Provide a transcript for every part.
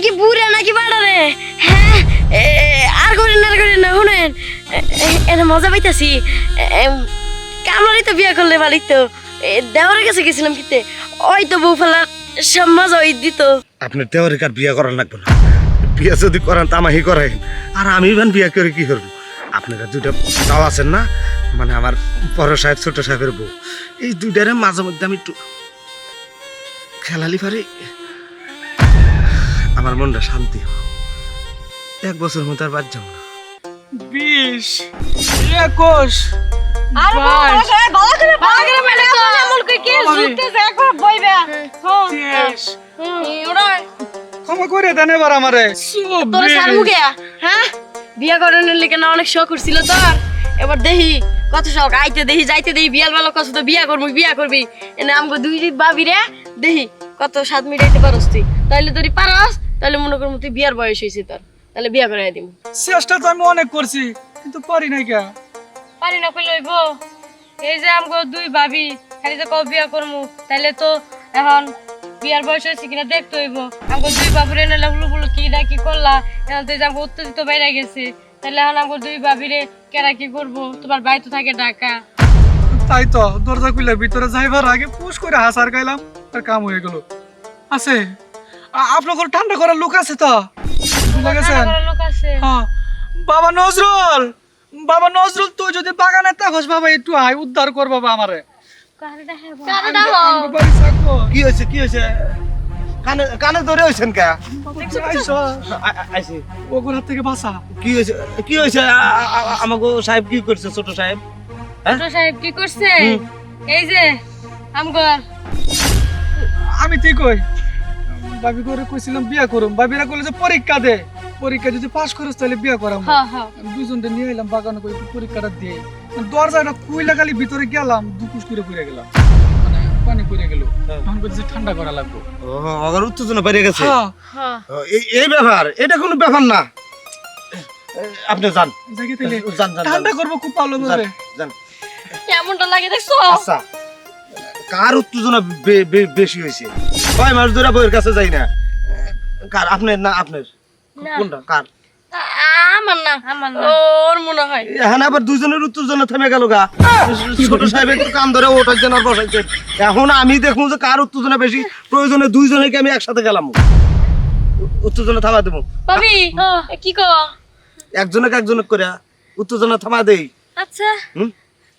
কি বুড়া নাকি বাড়া রে? হ্যাঁ আর করেন না শুনেন, এটা মজা পাইতাছি। কামড়ারই তো বিয়া করলে ভালোই তো। দেওয়ারের কাছে গেছিলাম কিতে, ওই তো বউ ফেলার সব মজা ওই দিত। আপনার দেওয়ারিক আর বিয়া করার লাগবে না। বিয়া যদি করান তামাহি করাই, আর আমি ইভান বিয়া করে কি করবো? আপনারা দুইটা তাও আছেন না, মানে আমার বড় সাহেব ছোট সাহেবের বউ, এই দুইটারে মাঝে মধ্যে আমি একটু খেলালি পারি, আমার মনটা শান্তি হয়। 1 বছর মতো আর বাদ যাবো না। 20 21 আর গলা করে মেলে তো এমন কই কি জুটতেছে একবার বইবে। 23 ওরা ক্ষমা করে দেন এবার আমারে। তোর সারমু কে? হ্যাঁ বিয়া করানোর লিগে না অনেক শখ করছিল তোর, এবার দেখি কত শখ। আইতে দেখি যাইতে দেখি বিয়াল বেলা কত তো বিয়া করবি এনে আমগো দুই ভাবি রে দেখি কত স্বাদ মিটাইতে পারস তুই। তাইলে তোরই পারস, তাহলে মনে করবো তুই বিয়ার বয়স হয়েছে তোর, তাহলে বিয়া করাই দিম। চেষ্টা তো আমি অনেক করছি কিন্তু পারি নাই কে। পারি না কই লইব? এই যে আমগো দুই ভাবি খালি তো কও বিয়া করমু, তাইলে তো এখন বিয়ার বয়স হয়েছে কিনা দেখতে হইব। আমগো দুই বাবুরে এনে লুবলু বলু কি না কি করলা, এখন তো এই যে আমগো উত্তেজিত বাইরে গেছে, তাহলে এখন আমগো দুই ভাবিরে কেরা কি করবো? তোমার ভাই তো থাকে ঢাকা। তাই তো দরজা খুলে ভিতরে যাইবার আগে পুশ করে হাসার গাইলাম, আর কাম হয়ে গেল। আছে আপনার ঠান্ডা করার লোক আছে তো? ভুলে গেছেন? ঠান্ডা করার লোক আছে। হ্যাঁ বাবা নজরুল তুই যদি বাগানে থাকস বাবা একটু আয় উদ্ধার কর বাবা আমারে। কারে দেখাবো? কারণটা আমগো বাড়ি থাকবো। কি হয়েছে? কানে ধরে হয়েছেন কে? আইসি। ওগুলো হাত থেকে বাঁচা। কি হয়েছে? আমাকে সাহেব কি করছে? ছোট সাহেব ছোট সাহেব কি করছে? এই যে আমগো আমি ঠিক কই ভাবি করে কইছিলাম বিয়া করুম, ভাবিরা কইলে যে পরীক্ষা যদি পাস করিস তাহলে বিয়া করাম। হ্যাঁ হ্যাঁ আমি দুজনকে নিয়ে এলাম বাগানে করে পরীক্ষাটা দিয়ে দরজাটা খুইলা খালি ভিতরে গেলাম, দুকুস করে পড়ে গেলাম, মানে পানি পড়ে গেল। তখন বলছে ঠান্ডা করা লাগবে। আমার উত্তেজনা বেড়ে গেছে। হ্যাঁ হ্যাঁ এই ব্যাপার, এটা কোনো ব্যাপার না। আপনি যান জায়গা তাইলে যান ঠান্ডা করবো খুব ভালো ভাবে। যান। কেমনটা লাগে দেখছো? আচ্ছা, কার উত্তেজনা বেশি হয়েছে? 6 মাস ধরে বইয়ের কাছে যাই না। কার? আপনার না আপনার? কোনটা কার? আমার না আমার না। ওর মনে হয়। এখন আবার দুজনের উত্তেজনা থেমে গেল গা। ছোট সাহেব একটু কান ধরে ওঠাইছেন আর বসাইছেন। এখন আমি দেখবো যে কার উত্তেজনা বেশি, প্রয়োজনে দুইজনকে আমি একসাথে গেলাম, উত্তেজনা থামা দেবো। ভাবি কি কো? একজনে করে উত্তেজনা থামা দেই। আচ্ছা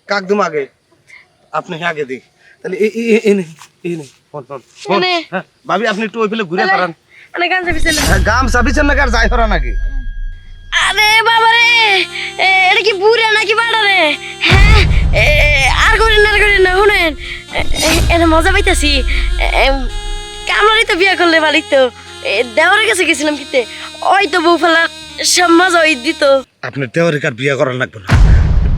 কাক দুম আগে, আপনি আগে দিই। তাহলে এনে। ভাবি আপনি একটু ওই ফেলে ঘুরে দাঁড়ান। মানে গান চাপিছে। গাম চাবিছেন না কার যাই ধরা নাকি? আরে বাবা রে, এটা কি বুড়া নাকি বাড়া রে? হ্যাঁ আর করেন না শুনেন, এটা মজা পাইতাছি। কামড়ারই তো বিয়া করলে ভালোই তো। দেওয়ারের কাছে গেছিলাম কিতে, ওই তো বউ ফেলার সব মজা ওই দিত। আপনার দেওয়ারিক আর বিয়া করার লাগবে না।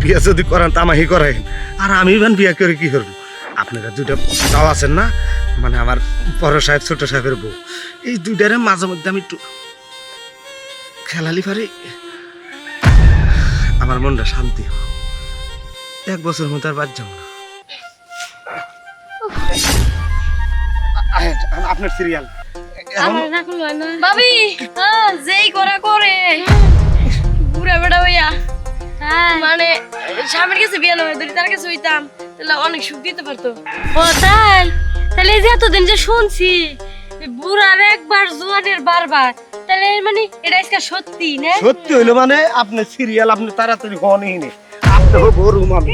বিয়া যদি করান তামাহি করাই, আর আমি ইভান বিয়া করে কি করবো? আপনারা দুইটা তাও আছেন না, মানে আমার বড় সাহেব ছোট সাহেবের বউ, এই দুইটারে মাঝে মধ্যে আমি একটু খেলালি পারি, আমার মনটা শান্তি হয়। 1 বছর মতো আর বাদ যাবো না। আপনার সিরিয়াল আমার না করলো না। ভাবি যেই করা করে বুড়া বেড়া হইয়া, হ্যাঁ মানে স্বামীর কাছে বিয়ে না হয় যদি তার কাছে হইতাম তাহলে অনেক সুখ দিতে পারতো। ও তাই? তাহলে এই যে এতদিন যে শুনছি বুড়ার একবার জোয়ানের বারবার, তাহলে মানে এটা আজকে সত্যি না? সত্যি হইলো মানে আপনার সিরিয়াল আপনি তাড়াতাড়ি হনই নেই, আপনার বড় মানুষ।